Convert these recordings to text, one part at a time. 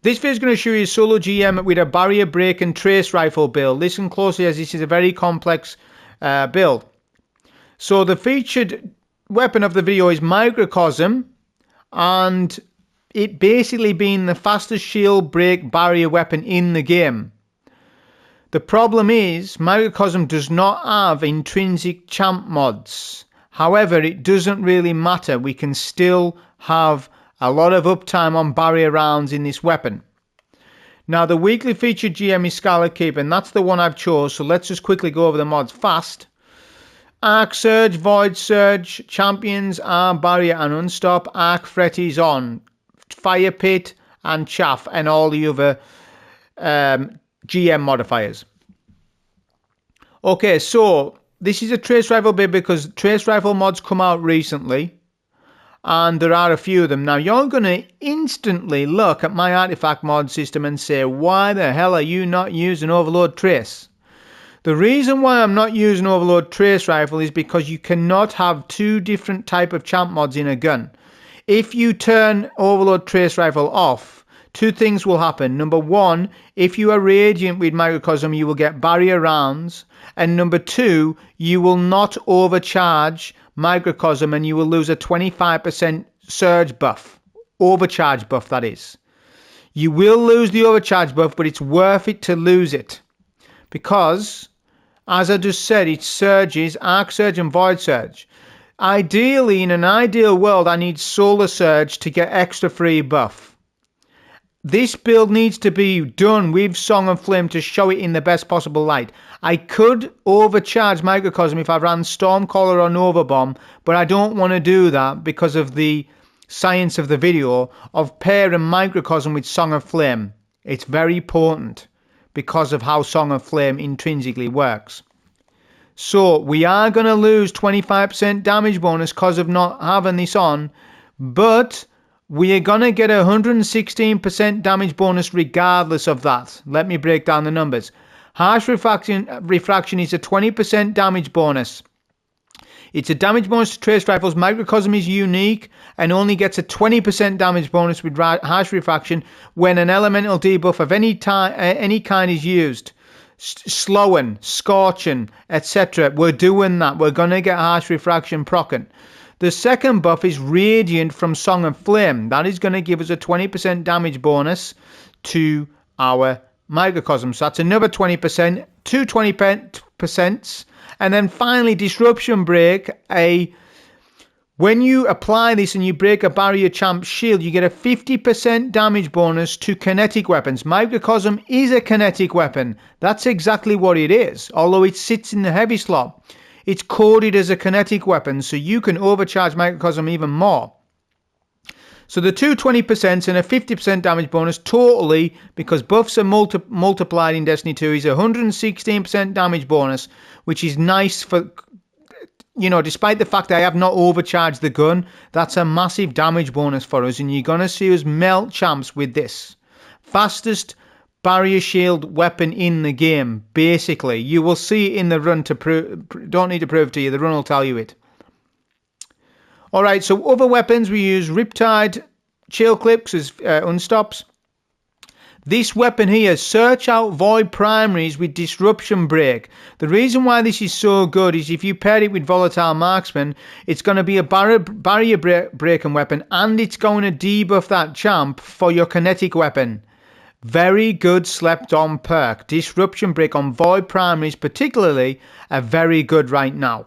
This video is going to show you a solo GM with a barrier break and trace rifle build. Listen closely as this is a very complex build. So the featured weapon of the video is MICROCOSM, and it basically being the fastest shield break barrier weapon in the game. The problem is MICROCOSM does not have intrinsic champ mods. However, it doesn't really matter. We can still have a lot of uptime on barrier rounds in this weapon. Now the weekly featured GM is Scarlet Keeper, and that's the one I've chose. So let's just quickly go over the mods fast. Arc Surge, Void Surge, Champions, Arm, Barrier and Unstop. Arc Threat is on. Fire Pit and Chaff and all the other GM modifiers. Okay, so this is a trace rifle build because trace rifle mods come out recently. And there are a few of them. Now you're going to instantly look at my artifact mod system and say, why the hell are you not using Overload Trace? The reason why I'm not using Overload Trace Rifle is because you cannot have two different type of champ mods in a gun. If you turn Overload Trace Rifle off, two things will happen. Number one, if you are Radiant with MICROCOSM, you will get barrier rounds. And number two, you will not overcharge MICROCOSM and you will lose a 25% surge buff. Overcharge buff, that is. You will lose the overcharge buff, but it's worth it to lose it. Because, as I just said, it's surges, Arc Surge and Void Surge. Ideally, in an ideal world, I need Solar Surge to get extra free buff. This build needs to be done with Song of Flame to show it in the best possible light. I could overcharge MICROCOSM if I ran Stormcaller or Nova Bomb, but I don't want to do that because of the science of the video of pairing MICROCOSM with Song of Flame. It's very important because of how Song of Flame intrinsically works. So we are going to lose 25% damage bonus because of not having this on, but we are going to get 116% damage bonus regardless of that. Let me break down the numbers. Harsh refraction is a 20% damage bonus. It's a damage bonus to trace rifles. MICROCOSM is unique and only gets a 20% damage bonus with harsh refraction when an elemental debuff of any kind is used. Slowing, scorching, etc. We're doing that. We're going to get harsh refraction proccing. The second buff is Radiant from Song of Flame. That is going to give us a 20% damage bonus to our MICROCOSM. So that's another 20%, two 20%. And then finally, Disruption Break. When you apply this and you break a barrier champ shield, you get a 50% damage bonus to kinetic weapons. MICROCOSM is a kinetic weapon. That's exactly what it is. Although it sits in the heavy slot, it's coded as a kinetic weapon, so you can overcharge MICROCOSM even more. So the two 20% and a 50% damage bonus totally, because buffs are multiplied in Destiny 2, is 116% damage bonus, which is nice for, you know, despite the fact that I have not overcharged the gun, that's a massive damage bonus for us, and you're going to see us melt champs with this. Fastest barrier shield weapon in the game, basically. You will see it in the run to prove, don't need to prove to you, the run will tell you it. Alright, so other weapons we use Riptide, Chill Clips as unstops. This weapon here, search out Void Primaries with Disruption Break. The reason why this is so good is if you pair it with Volatile Marksman, it's going to be a barrier breaking weapon and it's going to debuff that champ for your kinetic weapon. Very good slept on perk. Disruption Break on Void Primaries particularly are very good right now.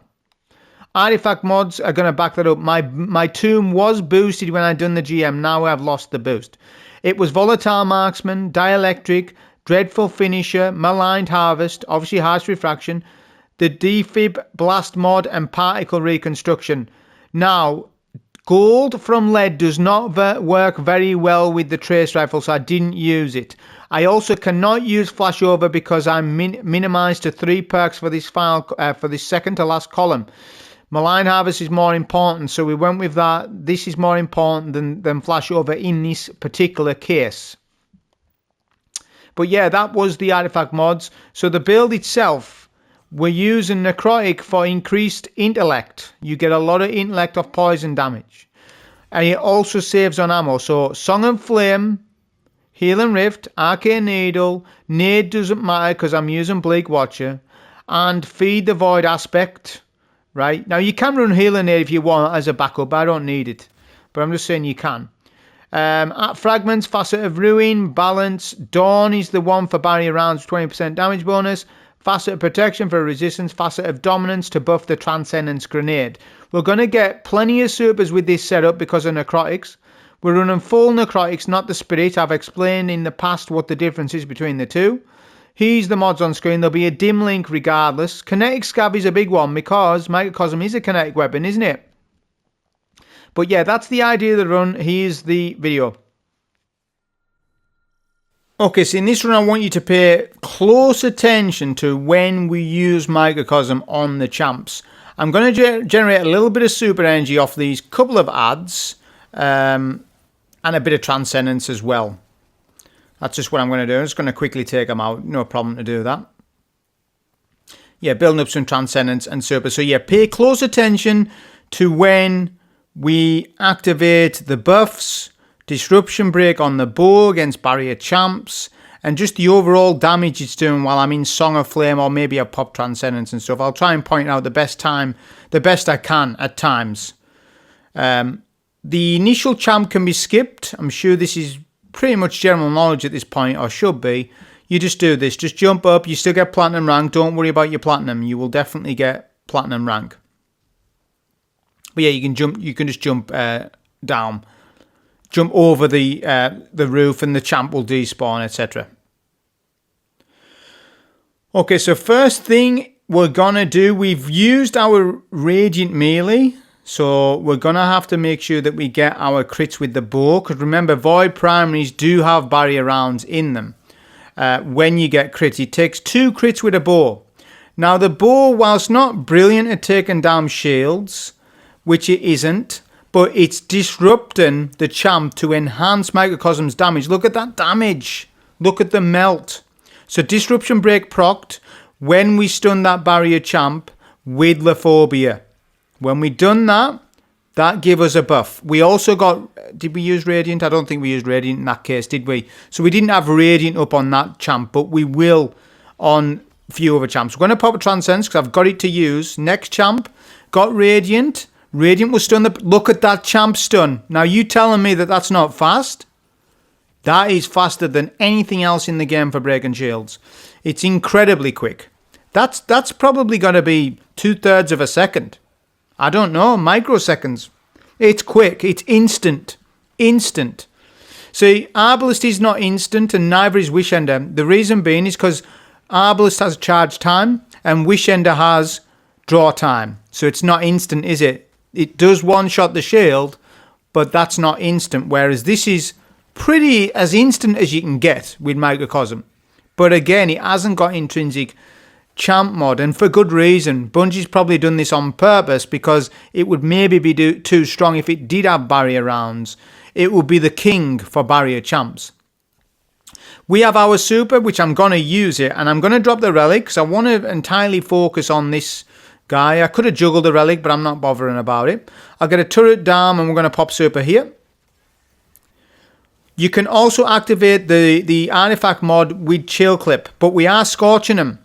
Artifact mods are going to back that up. My tomb was boosted when I done the GM. Now I've lost the boost. It was Volatile Marksman, Dielectric, Dreadful Finisher, Maligned Harvest, obviously Harsh Refraction, the Defib Blast mod, and Particle Reconstruction. Now, gold from lead does not work very well with the trace rifle, so I didn't use it. I also cannot use Flashover because I'm minimized to 3 perks for this file, for this second to last column. Malign Harvest is more important, so we went with that. This is more important than Flashover in this particular case. But yeah, that was the artifact mods. So the build itself, we're using Necrotic for increased intellect. You get a lot of intellect off poison damage. And it also saves on ammo. So Song of Flame Healing Rift, Arcane Needle, Nade doesn't matter because I'm using Bleak Watcher, and Feed the Void aspect, right? Now you can run Healing Nade if you want as a backup, but I don't need it. But I'm just saying you can. At Fragments, Facet of Ruin, Balance, Dawn is the one for barrier rounds, 20% damage bonus, Facet of Protection for Resistance, Facet of Dominance to buff the Transcendence Grenade. We're going to get plenty of supers with this setup because of Necrotics. We're running full Necrotics, not the Spirit. I've explained in the past what the difference is between the two. Here's the mods on screen. There'll be a dim link regardless. Kinetic Scab is a big one because Microcosm is a kinetic weapon, isn't it? But yeah, that's the idea of the run. Here's the video. Okay, so in this run I want you to pay close attention to when we use Microcosm on the champs. I'm going to generate a little bit of super energy off these couple of ads and a bit of Transcendence as well. That's just what I'm going to do. I'm just going to quickly take them out. No problem to do that. Yeah, building up some Transcendence and super. So yeah, pay close attention to when we activate the buffs, Disruption Break on the bow against barrier champs, and just the overall damage it's doing while I'm in Song of Flame, or maybe a pop Transcendence and stuff. I'll try and point out the best I can at times. The initial champ can be skipped. I'm sure this is pretty much general knowledge at this point, or should be. You just do this. Just jump up. You still get Platinum rank. Don't worry about your Platinum. You will definitely get Platinum rank. But yeah, you can jump. You can just jump down, jump over the roof, and the champ will despawn, etc. Okay, so first thing we're gonna do, we've used our Radiant melee, so we're gonna have to make sure that we get our crits with the bow. Because remember, Void primaries do have barrier rounds in them. When you get crits, it takes 2 crits with a bow. Now the bow, whilst not brilliant at taking down shields, which it isn't, but it's disrupting the champ to enhance Microcosm's damage. Look at that damage. Look at the melt. So Disruption Break procced when we stun that barrier champ with Lephobia. When we done that, that gave us a buff. We also got, did we use Radiant? I don't think we used Radiant in that case, did we? So we didn't have Radiant up on that champ, but we will on a few other champs. We're going to pop a Transcendence because I've got it to use. Next champ, got Radiant. Radiant was stunned. Look at that champ stun. Now you telling me that that's not fast? That is faster than anything else in the game for breaking shields. It's incredibly quick. That's probably going to be 2/3 of a second. I don't know, microseconds. It's quick. It's instant. Instant. See, Arbalest is not instant and neither is Wishender. The reason being is because Arbalest has charge time and Wishender has draw time. So it's not instant, is it? It does one-shot the shield, but that's not instant, whereas this is pretty as instant as you can get with Microcosm. But again, it hasn't got intrinsic champ mod, and for good reason. Bungie's probably done this on purpose because it would maybe be too strong if it did have barrier rounds. It would be the king for barrier champs. We have our super, which I'm going to use it, and I'm going to drop the relic because I want to entirely focus on this guy. I could have juggled the relic, but I'm not bothering about it. I'll get a turret down and we're going to pop super here. You can also activate the artifact mod with chill clip, but we are scorching him.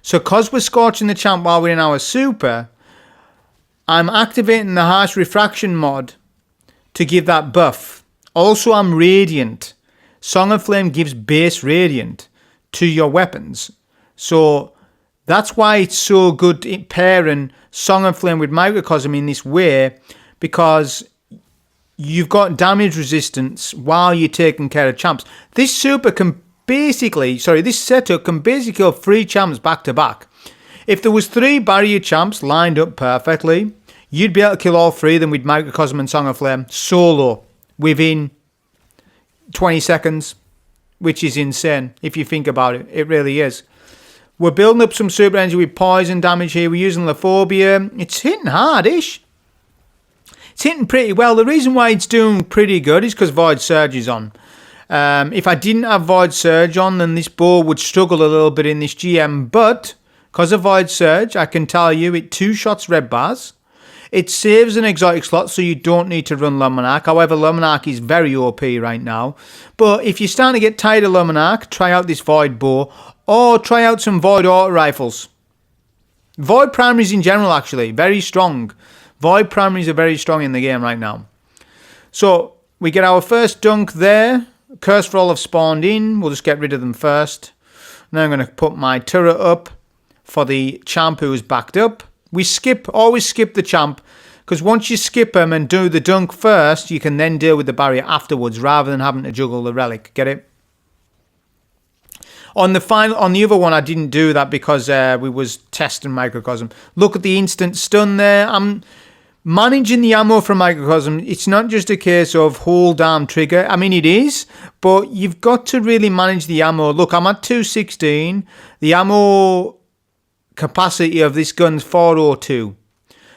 So because we're scorching the champ while we're in our super, I'm activating the harsh refraction mod to give that buff. Also, I'm radiant. Song of Flame gives base radiant to your weapons. So that's why it's so good at pairing Song of Flame with Microcosm in this way, because you've got damage resistance while you're taking care of champs. This super can basically, this setup can basically kill 3 champs back to back. If there was 3 barrier champs lined up perfectly, you'd be able to kill all 3 of them with Microcosm and Song of Flame solo within 20 seconds, which is insane if you think about it. It really is. We're building up some super energy with poison damage here. We're using Lephobia. It's hitting hard-ish. It's hitting pretty well. The reason why it's doing pretty good is because Void Surge is on. If I didn't have Void Surge on, then this bow would struggle a little bit in this GM. But because of Void Surge, I can tell you it 2-shots red bars. It saves an exotic slot, so you don't need to run Luminarch. However, Luminarch is very OP right now. But if you're starting to get tired of Luminarch, try out this Void Bow, or try out some Void Auto Rifles. Void primaries in general, actually, very strong. Void primaries are very strong in the game right now. So, we get our first dunk there. Curse for all have spawned in. We'll just get rid of them first. Now I'm going to put my turret up for the champ who is backed up. We always skip the champ, because once you skip them and do the dunk first, you can then deal with the barrier afterwards rather than having to juggle the relic. Get it? On the other one, I didn't do that because we was testing Microcosm. Look at the instant stun there. I'm managing the ammo from Microcosm. It's not just a case of hold down trigger. I mean, it is, but you've got to really manage the ammo. Look, I'm at 216. The ammo capacity of this gun's 402.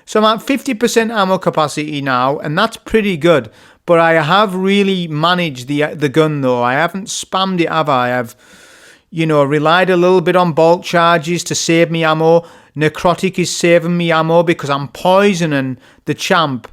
So I'm at 50% ammo capacity now, and that's pretty good. But I have really managed the gun, though. I haven't spammed it, have I? I've, relied a little bit on bolt charges to save me ammo. Necrotic is saving me ammo because I'm poisoning the champ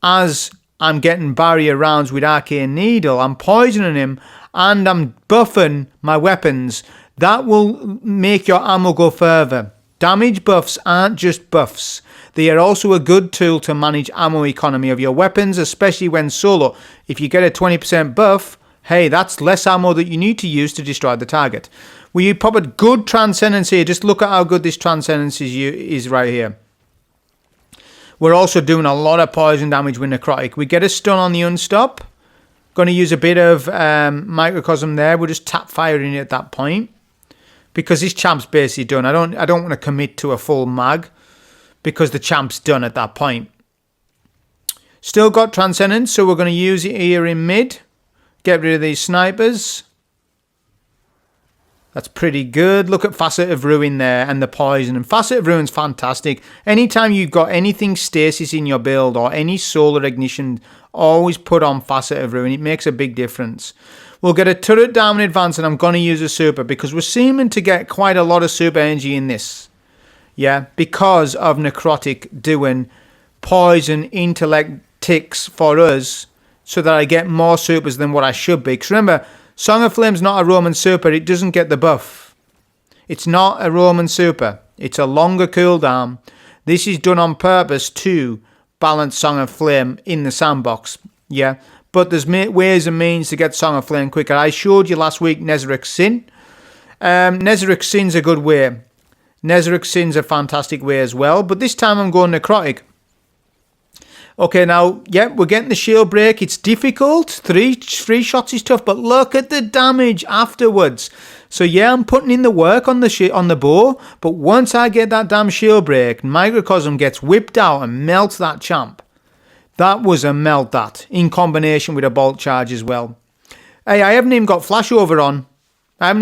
as I'm getting barrier rounds with Arcane Needle. I'm poisoning him and I'm buffing my weapons. That will make your ammo go further. Damage buffs aren't just buffs. They are also a good tool to manage ammo economy of your weapons, especially when solo. If you get a 20% buff, hey, that's less ammo that you need to use to destroy the target. We pop a good Transcendence here. Just look at how good this Transcendence is right here. We're also doing a lot of poison damage with Necrotic. We get a stun on the Unstop. Going to use a bit of Microcosm there. We're just tap firing it at that point, because this champ's basically done. I don't want to commit to a full mag because the champ's done at that point. Still got Transcendence, so we're going to use it here in mid. Get rid of these snipers. That's pretty good. Look at Facet of Ruin there and the poison. And Facet of Ruin's fantastic. Anytime you've got anything stasis in your build or any solar ignition, always put on Facet of Ruin. It makes a big difference. We'll get a turret down in advance, and I'm going to use a super because we're seeming to get quite a lot of super energy in this. Yeah, because of Necrotic doing poison intellect ticks for us so that I get more supers than what I should be. Because remember, Song of Flame's not a Roman super. It doesn't get the buff. It's not a Roman super. It's a longer cooldown. This is done on purpose to balance Song of Flame in the sandbox. Yeah, but there's ways and means to get Song of Flame quicker. I showed you last week Nezarec Sin. Nezarec Sin's a good way. Nezarec Sin's a fantastic way as well. But this time I'm going Necrotic. Okay, now, yeah, we're getting the shield break. It's difficult. Three shots is tough, but look at the damage afterwards. So, yeah, I'm putting in the work on the bow, but once I get that damn shield break, Microcosm gets whipped out and melts that champ. That was a melt, that, in combination with a bolt charge as well. Hey, I haven't even got flashover on. I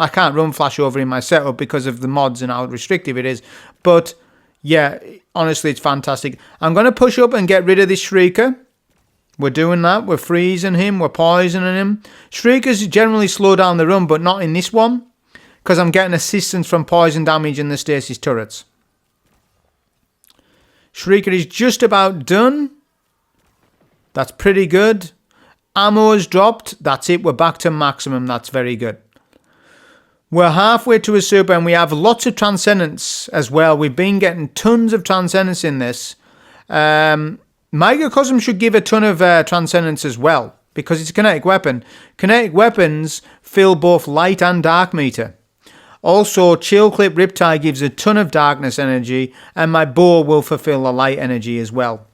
can't run flashover in my setup because of the mods and how restrictive it is. But, yeah, honestly, it's fantastic. I'm going to push up and get rid of this Shrieker. We're doing that. We're freezing him. We're poisoning him. Shriekers generally slow down the run, but not in this one, because I'm getting assistance from poison damage in the stasis turrets. Shrieker is just about done. That's pretty good. Ammo has dropped. That's it. We're back to maximum. That's very good. We're halfway to a super, and we have lots of Transcendence as well. We've been getting tons of Transcendence in this. Microcosm should give a ton of Transcendence as well, because it's a kinetic weapon. Kinetic weapons fill both light and dark meter. Also, Chill Clip Riptide gives a ton of darkness energy, and my bow will fulfill the light energy as well.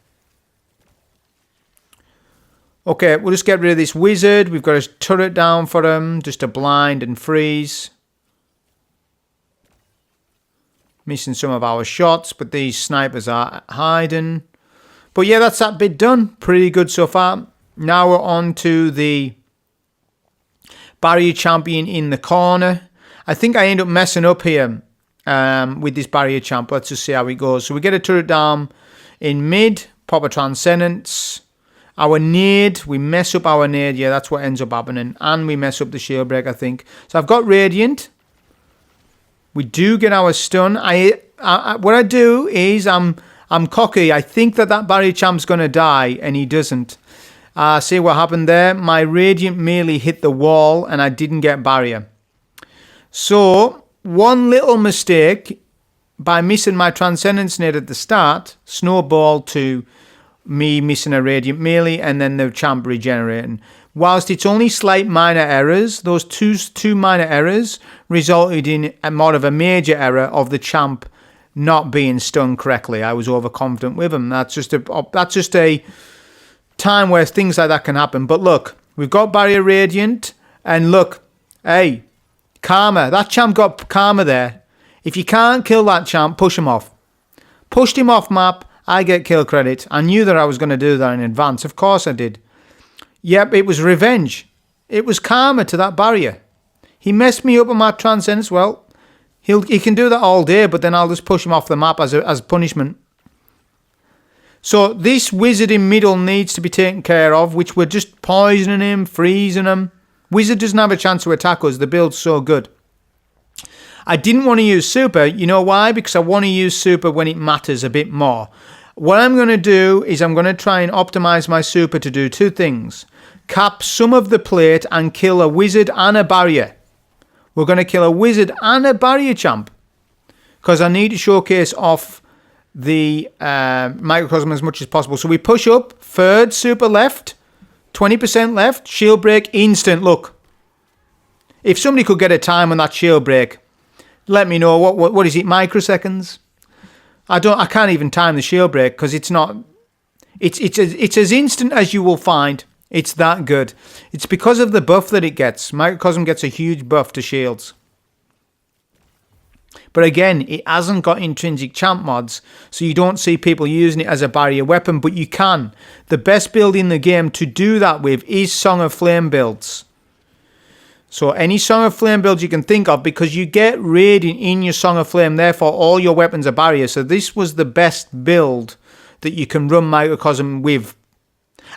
Okay, we'll just get rid of this wizard. We've got a turret down for him, just to blind and freeze. Missing some of our shots, but these snipers are hiding. But yeah, that's that bit done. Pretty good so far. Now we're on to the barrier champion in the corner. I think I end up messing up here with this barrier champ. Let's just see how it goes. So we get a turret down in mid, pop a Transcendence. Our nade, we mess up our nade. Yeah, that's what ends up happening. And we mess up the shield break, I think. So I've got Radiant. We do get our stun. What I do is I'm I'm cocky. I think that barrier champ's going to die, and he doesn't. See what happened there? My Radiant merely hit the wall, and I didn't get barrier. So, one little mistake by missing my Transcendence Nade at the start snowballed to me missing a Radiant melee and then the champ regenerating. Whilst it's only slight minor errors, those two minor errors resulted in more of a major error of the champ not being stunned correctly. I was overconfident with him. That's just a time where things like that can happen. But look, we've got Barrier Radiant, and look, hey, Karma. That champ got Karma there. If you can't kill that champ, push him off. Pushed him off map, I get kill credit. I knew that I was going to do that in advance. Of course I did. Yep, it was revenge. It was karma to that barrier. He messed me up on my Transcendence. Well, he can do that all day, but then I'll just push him off the map as punishment. So this wizard in middle needs to be taken care of, which we're just poisoning him, freezing him. Wizard doesn't have a chance to attack us. The build's so good. I didn't want to use super. You know why? Because I want to use super when it matters a bit more. What I'm going to do is I'm going to try and optimize my super to do two things. Cap some of the plate and kill a wizard and a barrier. We're going to kill a wizard and a barrier champ. Because I need to showcase off the microcosm as much as possible. So we push up, third super left, 20% left, shield break, instant. Look. If somebody could get a time on that shield break, let me know. What is it, microseconds? I can't even time the shield break because it's not. It's as instant as you will find. It's that good. It's because of the buff that it gets. Microcosm gets a huge buff to shields. But again, it hasn't got intrinsic champ mods, so you don't see people using it as a barrier weapon, but you can. The best build in the game to do that with is Song of Flame builds. So any Song of Flame build you can think of, because you get Radiant in your Song of Flame, therefore all your weapons are barriers. So this was the best build that you can run Microcosm with.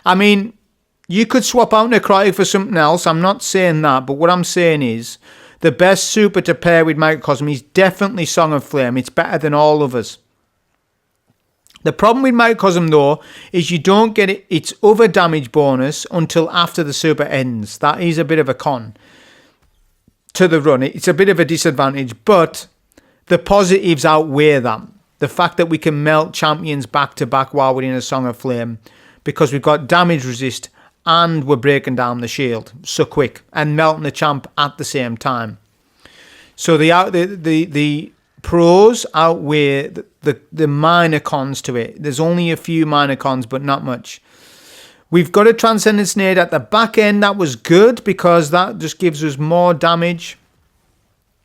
I mean, you could swap out Necrotic for something else. I'm not saying that, but what I'm saying is the best super to pair with Microcosm is definitely Song of Flame. It's better than all others. The problem with Microcosm though is you don't get its other damage bonus until after the super ends. That is a bit of a con to the run. It's a bit of a disadvantage, but the positives outweigh that. The fact that we can melt champions back to back while we're in a Song of Flame, because we've got damage resist and we're breaking down the shield so quick and melting the champ at the same time. So the pros outweigh the minor cons to it. There's only a few minor cons, but not much. We've got a Transcendence Nade at the back end. That was good because that just gives us more damage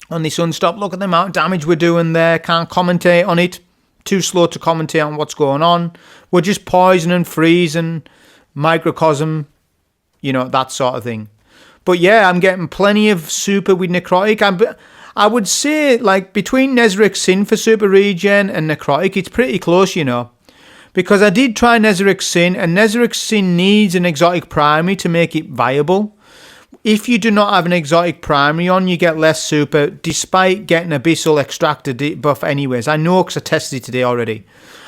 on this Unstop. Look at the amount of damage we're doing there. Can't commentate on it. Too slow to commentate on what's going on. We're just poisoning, freezing, microcosm, you know, that sort of thing. But yeah, I'm getting plenty of super with Necrotic. I would say, like, between Nezarec Sin for super regen and Necrotic, it's pretty close, you know. Because I did try Nezarec Sin, and Nezarec Sin needs an exotic primary to make it viable. If you do not have an exotic primary on, you get less super, despite getting Abyssal Extractor buff anyways. I know because I tested it today already.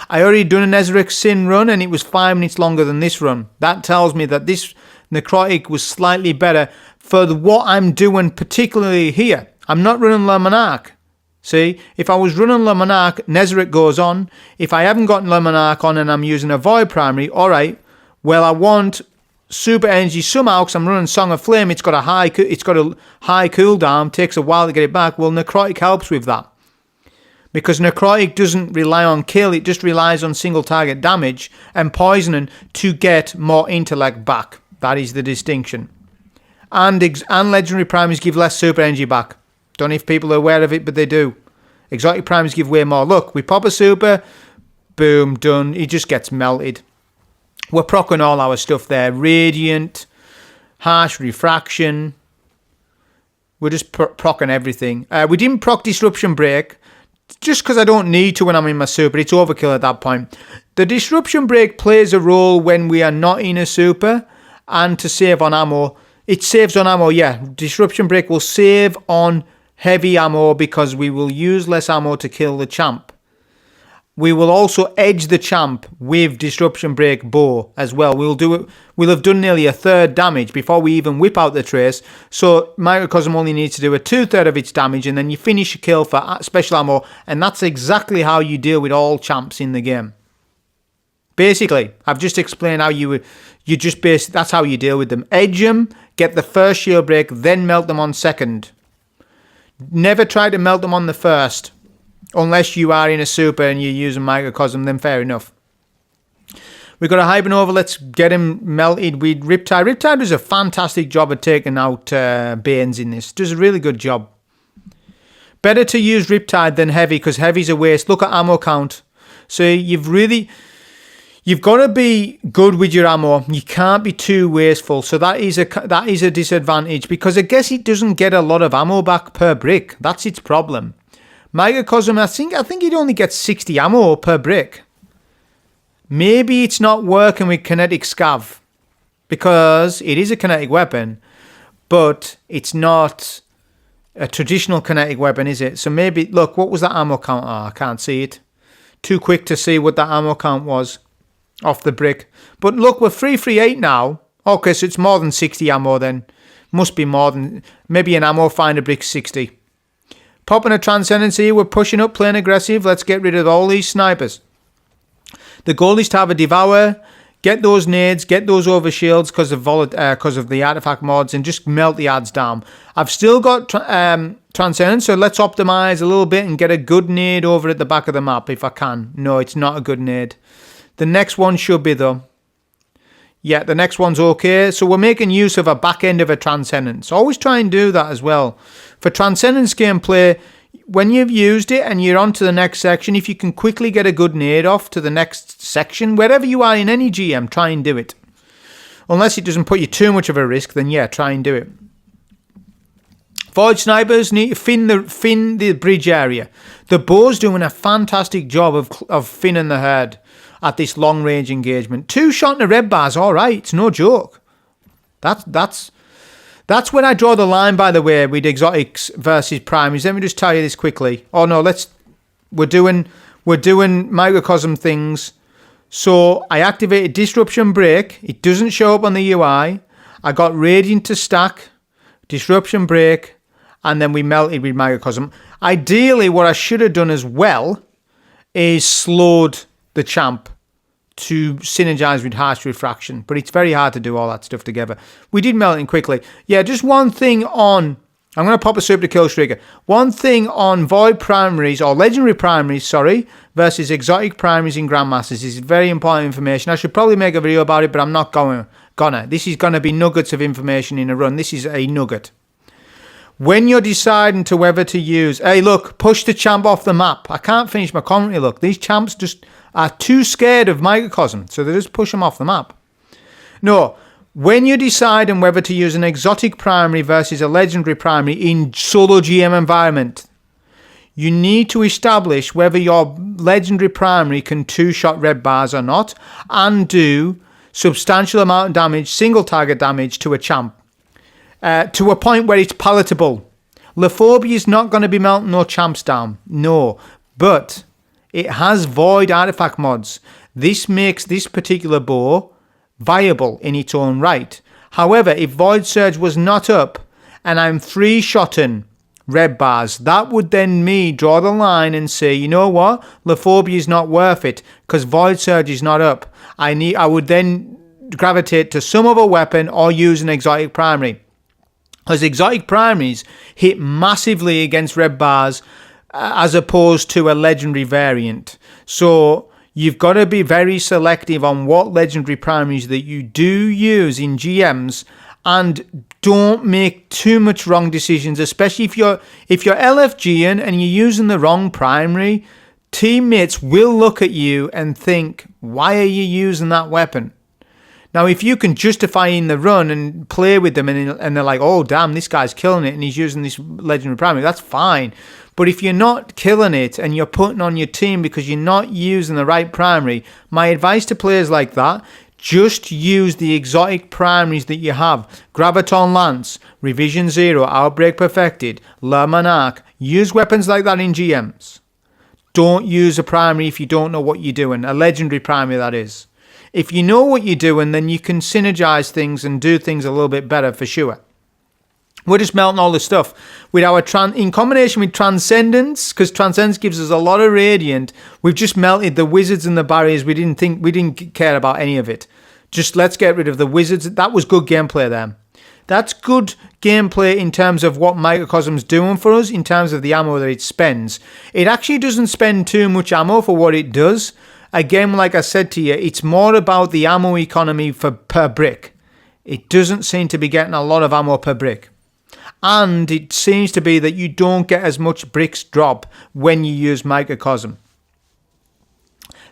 I already done a Nezarec Sin run, and it was 5 minutes longer than this run. That tells me that this Necrotic was slightly better for what I'm doing, particularly here. I'm not running Le Monarch. See, if I was running Le Monarch, Nezarec goes on. If I haven't got Le Monarch on and I'm using a Void primary, alright, well, I want super energy somehow because I'm running Song of Flame. It's got a high cooldown, takes a while to get it back. Well, Necrotic helps with that. Because Necrotic doesn't rely on kill, it just relies on single target damage and poisoning to get more intellect back. That is the distinction. And legendary primaries give less super energy back. Don't know if people are aware of it, but they do. Exotic primaries give way more. Look, we pop a super, boom, done. He just gets melted. We're proccing all our stuff there. Radiant, harsh refraction. We're just proccing everything. We didn't proc Disruption Break, just because I don't need to when I'm in my super. It's overkill at that point. The Disruption Break plays a role when we are not in a super and to save on ammo. It saves on ammo, yeah. Disruption Break will save on heavy ammo because we will use less ammo to kill the champ. we will also edge the champ with Disruption Break bow as well. We'll have done nearly a third damage before we even whip out the trace. So Microcosm only needs to do a 2/3 of its damage, and then you finish your kill for special ammo. And that's exactly how you deal with all champs in the game. Basically, I've just explained how that's how you deal with them. Edge them, get the first shield break, then melt them on second. Never try to melt them on the first. Unless you are in a super and you're using Microcosm, then fair enough. We've got a Hypernova. Let's get him melted with Riptide. Riptide does a fantastic job of taking out Banes in this. Does a really good job. Better to use Riptide than Heavy, because Heavy's a waste. Look at ammo count. So you've got to be good with your ammo. You can't be too wasteful. So that is a disadvantage, because I guess it doesn't get a lot of ammo back per brick. That's its problem. Microcosm, I think it only gets 60 ammo per brick. Maybe it's not working with kinetic scav, because it is a kinetic weapon, but it's not a traditional kinetic weapon, is it? So maybe, look, what was that ammo count? Oh, I can't see it. Too quick to see what that ammo count was off the brick. But look, we're 338 now. Okay, so it's more than 60 ammo then. Must be more than, maybe an ammo finder brick 60. Popping a Transcendency, we're pushing up, playing aggressive. Let's get rid of all these snipers. The goal is to have a Devour, get those nades, get those overshields because of the artifact mods, and just melt the ads down. I've still got Transcendence, so let's optimize a little bit and get a good nade over at the back of the map if I can. No, it's not a good nade. The next one should be though. Yeah, the next one's okay. So we're making use of a back end of a Transcendence. Always try and do that as well. For Transcendence gameplay, when you've used it and you're on to the next section, if you can quickly get a good nade off to the next section, wherever you are in any GM, try and do it. Unless it doesn't put you too much of a risk, then yeah, try and do it. Void Snipers need to fin the bridge area. The bow's doing a fantastic job of finning the herd at this long range engagement. 2 shot in the red bar's alright, it's no joke. That's when I draw the line, by the way, with exotics versus primaries. Let me just tell you this quickly. Oh no, we're doing Microcosm things. So I activated Disruption Break. It doesn't show up on the UI. I got Radiant to stack, Disruption Break, and then we melted with Microcosm. Ideally, what I should have done as well is slowed the champ to synergize with Harsh Refraction, but it's very hard to do all that stuff together. We did melt it quickly. Yeah, just one thing on, I'm going to pop a super to kill streaker. One thing on Void primaries, or Legendary primaries, sorry, versus exotic primaries in Grandmasters is very important information. I should probably make a video about it, but I'm not gonna. This is going to be nuggets of information in a run. This is a nugget. When you're deciding to whether to use, hey look, push the champ off the map. I can't finish my commentary, look. These champs just are too scared of Microcosm, so they just push them off the map. No, when you're deciding whether to use an exotic primary versus a legendary primary in solo GM environment, you need to establish whether your legendary primary can 2-shot red bars or not, and do substantial amount of damage, single target damage to a champ, to a point where it's palatable. Lephobia is not going to be melting no champs down, no, but it has Void artifact mods. This makes this particular bow viable in its own right. However, if Void Surge was not up and I'm 3-shotting red bars, that would then me draw the line and say, you know what, Lephobia is not worth it because Void Surge is not up. I would then gravitate to some other weapon or use an exotic primary. Because exotic primaries hit massively against red bars as opposed to a legendary variant. So you've got to be very selective on what legendary primaries that you do use in GMs, and don't make too much wrong decisions, especially if you're LFGing and you're using the wrong primary. Teammates will look at you and think, why are you using that weapon? Now, if you can justify in the run and play with them and they're like, oh, damn, this guy's killing it and he's using this legendary primary, that's fine. But if you're not killing it and you're putting on your team because you're not using the right primary, my advice to players like that, just use the exotic primaries that you have. Graviton Lance, Revision 0, Outbreak Perfected, Le Monarch. Use weapons like that in GMs. Don't use a primary if you don't know what you're doing. A legendary primary, that is. If you know what you're doing, then you can synergize things and do things a little bit better for sure. We're just melting all the stuff with our in combination with Transcendence, because Transcendence gives us a lot of radiant. We've just melted the wizards and the barriers. We didn't care about any of it. Just let's get rid of the wizards. That was good gameplay there. That's good gameplay in terms of what Microcosm's doing for us, in terms of the ammo that it spends. It actually doesn't spend too much ammo for what it does. Again, like I said to you, it's more about the ammo economy per brick. It doesn't seem to be getting a lot of ammo per brick. And it seems to be that you don't get as much bricks drop when you use Microcosm.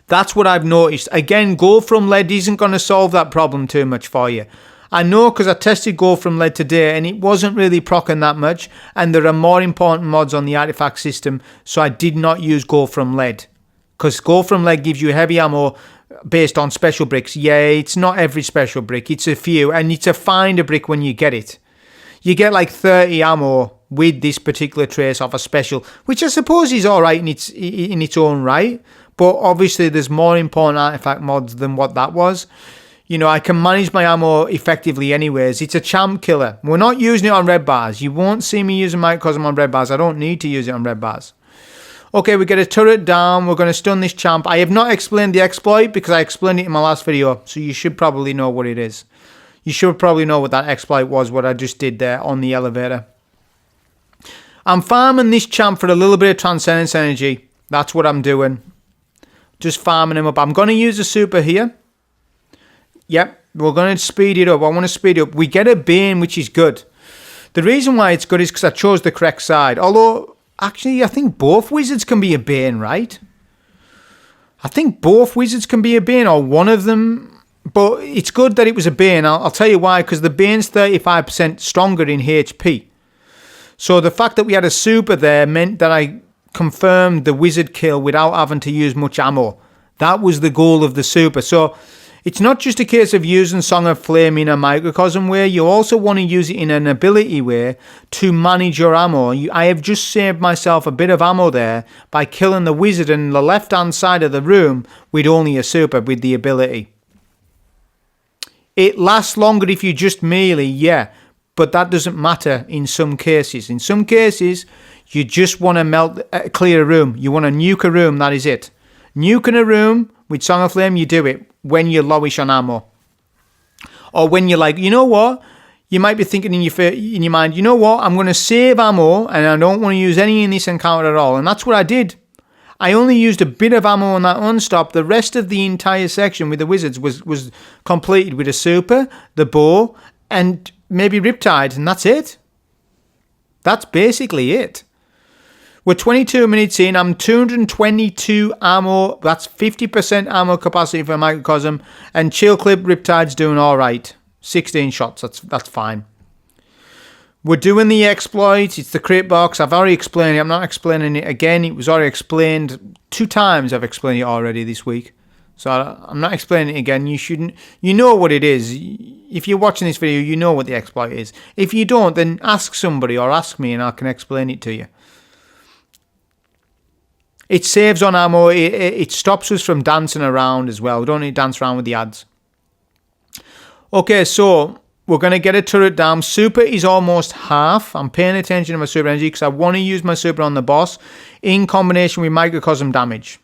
That's what I've noticed. Again, gold from lead isn't going to solve that problem too much for you. I know because I tested gold from lead today and it wasn't really proccing that much, and there are more important mods on the artifact system, so I did not use gold from lead. Because gold from lead gives you heavy ammo based on special bricks. Yeah, it's not every special brick, it's a few, and it's a find a brick when you get it. You get like 30 ammo with this particular trace of a special, which I suppose is alright in its own right, but obviously there's more important artifact mods than what that was. You know, I can manage my ammo effectively anyways. It's a champ killer. We're not using it on red bars. You won't see me using Microcosm on red bars. I don't need to use it on red bars. Okay, we get a turret down. We're going to stun this champ. I have not explained the exploit because I explained it in my last video, so you should probably know what it is. You should probably know what that exploit was, what I just did there on the elevator. I'm farming this champ for a little bit of Transcendence energy. That's what I'm doing. Just farming him up. I'm going to use a super here. Yep, we're going to speed it up. I want to speed it up. We get a Bane, which is good. The reason why it's good is because I chose the correct side. Although, actually, I think both wizards can be a Bane, right? I think both wizards can be a Bane, or one of them. But it's good that it was a Bane. I'll tell you why. Because the Bane's 35% stronger in HP. So the fact that we had a super there meant that I confirmed the wizard kill without having to use much ammo. That was the goal of the super. So it's not just a case of using Song of Flame in a Microcosm way. You also want to use it in an ability way to manage your ammo. I have just saved myself a bit of ammo there by killing the wizard in the left-hand side of the room with only a super with the ability. It lasts longer if you just melee, yeah, but that doesn't matter in some cases. In some cases, you just want to clear a room. You want to nuke a room, that is it. Nuking a room with Song of Flame, you do it when you're lowish on ammo. Or when you're like, you know what? You might be thinking in your mind, you know what? I'm going to save ammo and I don't want to use any in this encounter at all. And that's what I did. I only used a bit of ammo on that unstop. The rest of the entire section with the wizards was completed with a super, the bow, and maybe Riptide, and that's it. That's basically it. We're 22 minutes in. I'm 222 ammo. That's 50% ammo capacity for Microcosm. And Chill Clip Riptide's doing all right. 16 shots. That's fine. We're doing the exploit. It's the crate box. I've already explained it. I'm not explaining it again. It was already explained 2 times. I've explained it already this week. So I'm not explaining it again. You know what it is. If you're watching this video, you know what the exploit is. If you don't, then ask somebody or ask me and I can explain it to you. It saves on ammo. It stops us from dancing around as well. We don't need to dance around with the ads. Okay, so we're going to get a turret down. Super is almost half. I'm paying attention to my super energy because I want to use my super on the boss in combination with Microcosm damage.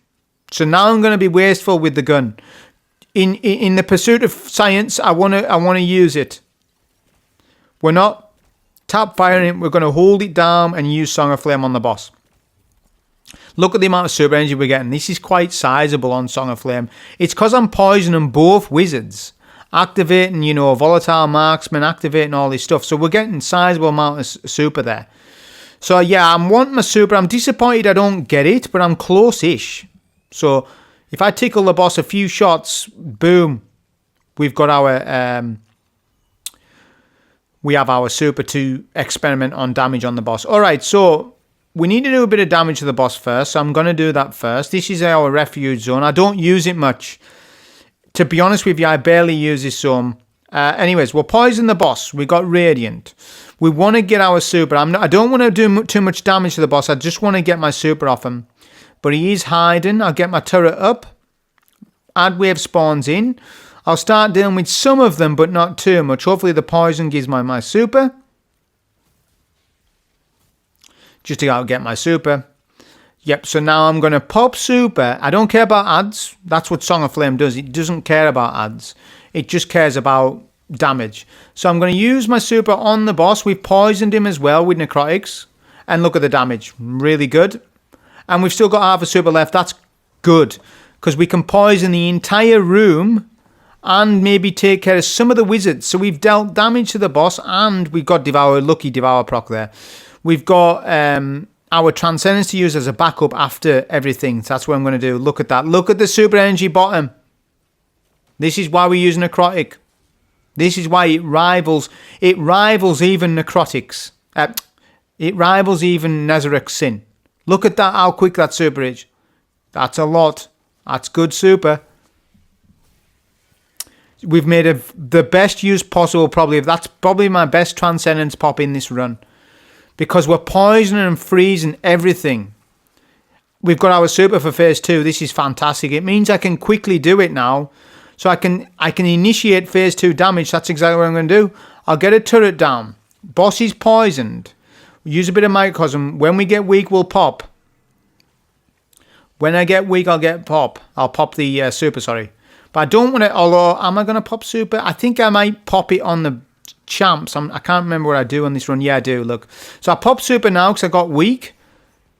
So now I'm going to be wasteful with the gun. In the pursuit of science, I want to use it. We're not tap firing it. We're going to hold it down and use Song of Flame on the boss. Look at the amount of super energy we're getting. This is quite sizable on Song of Flame. It's because I'm poisoning both wizards. Activating, volatile marksman, activating all this stuff. So we're getting sizable amount of super there. So yeah, I'm wanting my super. I'm disappointed I don't get it, but I'm close-ish. So if I tickle the boss a few shots, boom, we've got our we have our super to experiment on damage on the boss. All right, so we need to do a bit of damage to the boss first. So I'm going to do that first. This is our refuge zone. I don't use it much. To be honest with you, I barely use this zone. Anyways, we'll poison the boss. We got Radiant. We want to get our super. I don't want to do too much damage to the boss. I just want to get my super off him. but he is hiding. I'll get my turret up. Add wave spawns in. I'll start dealing with some of them, but not too much. Hopefully the poison gives my super. Just to get my super. Yep, so now I'm going to pop super. I don't care about ads. That's what Song of Flame does. It doesn't care about ads. It just cares about damage. So I'm going to use my super on the boss. We've poisoned him as well with necrotics. And look at the damage. Really good. And we've still got half a super left. That's good. Because we can poison the entire room and maybe take care of some of the wizards. So we've dealt damage to the boss and we've got Devour, lucky Devour proc there. We've got our Transcendence to use as a backup after everything. So that's what I'm going to do. Look at that. Look at the super energy bottom. This is why we use necrotic. This is why it rivals even necrotics. It rivals even Nezarec Sin. Look at that, how quick that super is. That's a lot. That's good super. We've made the best use possible probably. That's probably my best Transcendence pop in this run. Because we're poisoning and freezing everything. We've got our super for phase 2. This is fantastic. It means I can quickly do it now. So I can initiate phase 2 damage. That's exactly what I'm going to do. I'll get a turret down. Boss is poisoned. Use a bit of microcosm. When we get weak, we'll pop. When I get weak, I'll get pop. I'll pop the super, sorry. But I don't want to, although, am I going to pop super? I think I might pop it on the champs. I can't remember what I do on this run. Yeah, I do, look. So I pop super now because I got weak.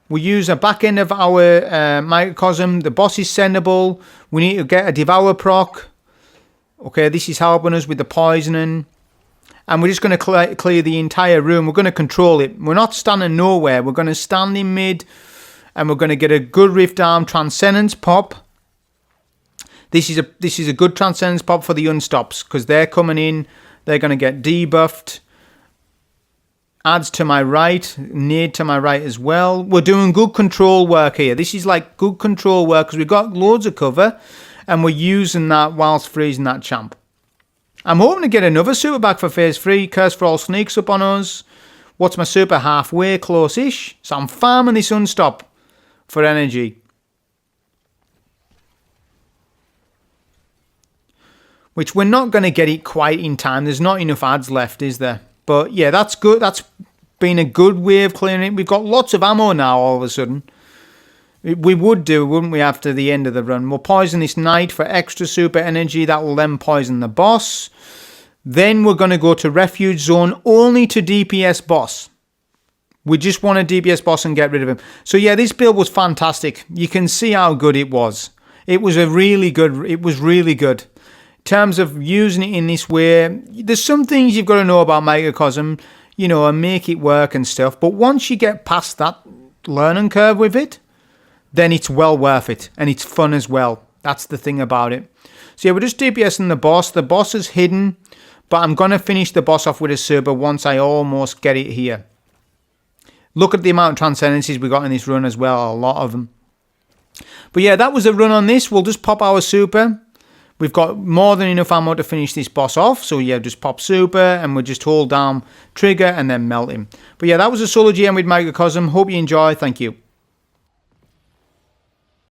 We use a back end of our microcosm. The boss is sendable. We need to get a Devour proc. Okay, this is helping us with the poisoning. And we're just going to clear the entire room. We're going to control it. We're not standing nowhere. We're going to stand in mid. And we're going to get a good Rift Arm Transcendence pop. This is a good Transcendence pop for the Unstops. Because they're coming in. They're going to get debuffed. Adds to my right. Nade to my right as well. We're doing good control work here. This is like good control work. Because we've got loads of cover. And we're using that whilst freezing that champ. I'm hoping to get another super back for phase 3. Curse for All sneaks up on us. What's my super? Halfway, close-ish. So I'm farming this Unstop for energy. Which we're not going to get it quite in time. There's not enough ads left, is there? But yeah, that's good. That's been a good way of clearing it. We've got lots of ammo now all of a sudden. We would do, wouldn't we, after the end of the run? We'll poison this knight for extra super energy. That will then poison the boss. Then we're going to go to Refuge Zone only to DPS boss. We just want a DPS boss and get rid of him. So yeah, this build was fantastic. You can see how good it was. It was really good. In terms of using it in this way, there's some things you've got to know about Microcosm, you know, and make it work and stuff. But once you get past that learning curve with it, then it's well worth it. And it's fun as well. That's the thing about it. So yeah, we're just DPSing the boss. The boss is hidden. But I'm going to finish the boss off with a super once I almost get it here. Look at the amount of Transcendences we got in this run as well. A lot of them. But yeah, that was a run on this. We'll just pop our super. We've got more than enough ammo to finish this boss off. So yeah, just pop super and we'll just hold down trigger and then melt him. But yeah, that was a solo GM with Microcosm. Hope you enjoy. Thank you.